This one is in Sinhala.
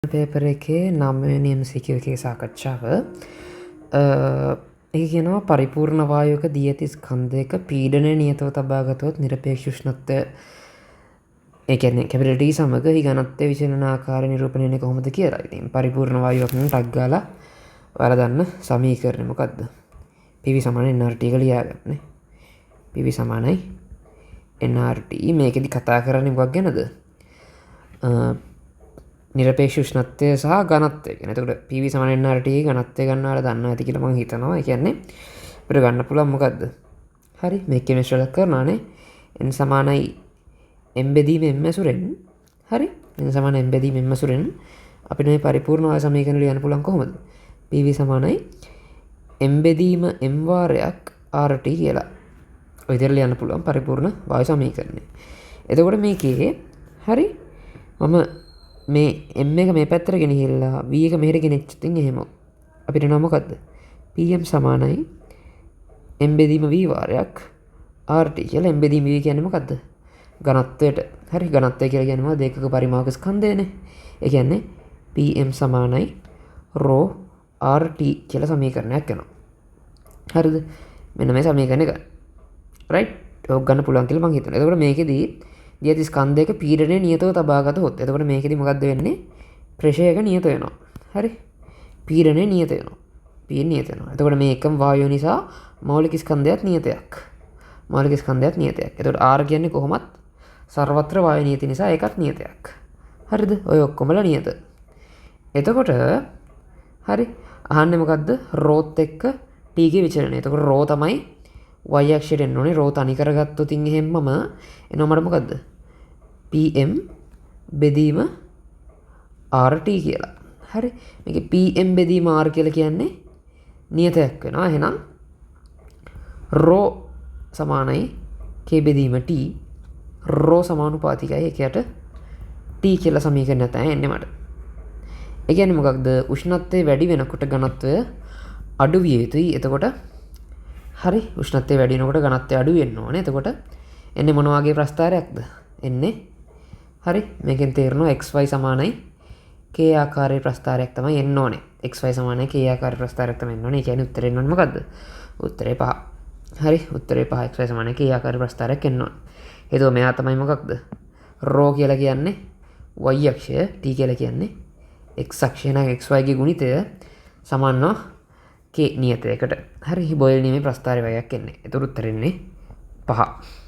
පේපර් එකේ 9 වෙනි MCQ එකේ සාකච්ඡාව ඒ කියනවා පරිපූර්ණ වායුවක දී ඇති ස්කන්ධයක පීඩනය නියතව තබා ගතොත් නිරපේක්ෂ උෂ්ණත්වය ඒ කියන්නේ කැපිටල් T සමග හි ඝනත්වයේ විචලන ආකාරය නිරූපණය වෙන්නේ කොහොමද කියලා. ඉතින් පරිපූර්ණ වායුවක් නම් ටක් ගාලා ඔයාලා දන්න සමීකරණය මොකද්ද? PV = nRT එක ලියාගන්න. PV = nRT මේකෙදි කතා කරන්නේ මොකක් ගැනද? නිරපේක්ෂ උෂ්ණත්වය සහ ඝනත්වය කියන. එතකොට PV = nRT ඝනත්වය ගන්නවලා දන්නවා ඇති කියලා මම හිතනවා. ඒ කියන්නේ අපිට ගන්න පුළුවන් මොකද්ද? හරි මේක කෙමිස්ට්‍රි වල කරනවානේ. n = m බෙදීම m ඇසුරෙන්. හරි n = m බෙදීම m ඇසුරෙන් අපිට මේ පරිපූර්ණ වායු සමීකරණය ලියන්න පුළුවන් කොහොමද? PV = m බෙදීම m වාරයක් RT කියලා. ඔය විදිහට ලියන්න පුළුවන් පරිපූර්ණ වායු සමීකරණය. එතකොට මේකේ හරි මම මේ m එක මේ පැත්තට ගෙනහිල්ලා v එක මෙහෙට ගෙනෙච්ච ඉතින් එහෙම අපිට නම මොකද්ද? Pm = m බෙදීම v වාරයක් RT කියලා. m බෙදීම v කියන්නේ මොකද්ද? ඝනත්වයට. හරි ඝනත්වය කියලා කියන්නේ මොකද්ද? ඒකක පරිමාවක ස්කන්ධයනේ. ඒ කියන්නේ Pm = ρRT කියලා සමීකරණයක් වෙනවා. හරිද? මෙන්න මේ සමීකරණය ගන්න. රයිට්? ඔක් ගන්න පුළුවන් කියලා මම හිතනවා. එතකොට මේකෙදී දී ඇති ස්කන්ධයක පීඩනය නියතව තබා ගතොත් එතකොට මේකෙදි මොකද්ද වෙන්නේ? ප්‍රෙෂර් එක නියත වෙනවා. හරි? පීඩනය නියත වෙනවා. P නියත වෙනවා. එතකොට මේ එකම වායුව නිසා මෞලික ස්කන්ධයත් නියතයක්. මෞලික ස්කන්ධයත් නියතයක්. එතකොට R කියන්නේ කොහොමත් සර්වත්‍ර වායු නියති නිසා ඒකත් නියතයක්. හරිද? ඔය ඔක්කොමලා නියත. එතකොට හරි අහන්නේ මොකද්ද? රෝත් එක්ක T ගේ විචලනය. එතකොට රෝ තමයි y අක්ෂයට එන්න ඕනේ. රෝ තනි කරගත්තොත් එහෙමම එනවා මට මොකද්ද? Pm බෙදීම RT කියලා. හරි. මේකේ Pm බෙදීම R කියලා කියන්නේ නියතයක් වෙනවා. එහෙනම් රෝ = K බෙදීම T. රෝ සමානුපාතිකයි. ඒකට T කියලා සමීකරණයක් තමයි එන්නේ මට. ඒ කියන්නේ මොකක්ද? උෂ්ණත්වය වැඩි වෙනකොට ඝනත්වය අඩු විය යුතුයි. එතකොට හරි උෂ්ණත්වය වැඩි වෙනකොට ඝනත්වය අඩු වෙන්න ඕනේ. එතකොට එන්නේ මොන වගේ ප්‍රස්ථාරයක්ද? එන්නේ හරි මේකෙන් තේරෙනවා xy = k ආකාරයේ ප්‍රස්ථාරයක් තමයි එන්න ඕනේ. xy = k ආකාරයේ ප්‍රස්ථාරයක් තමයි එන්න ඕනේ. ඒ කියන්නේ උත්තරේ එන්න ඕනේ මොකද්ද? උත්තරේ 5. හරි උත්තරේ 5 xy = k ආකාරයේ ප්‍රස්ථාරයක් එන්න ඕනේ. එතකොට මෙයා තමයි මොකක්ද? රෝ කියලා කියන්නේ y අක්ෂය, t කියලා කියන්නේ x අක්ෂය. නම් xy ගේ ගුණිතය සමානව k නියතයකට. හරි බෝයිල් නියමේ ප්‍රස්ථාරය වගේක් එන්නේ. ඒතර උත්තරේ එන්නේ 5.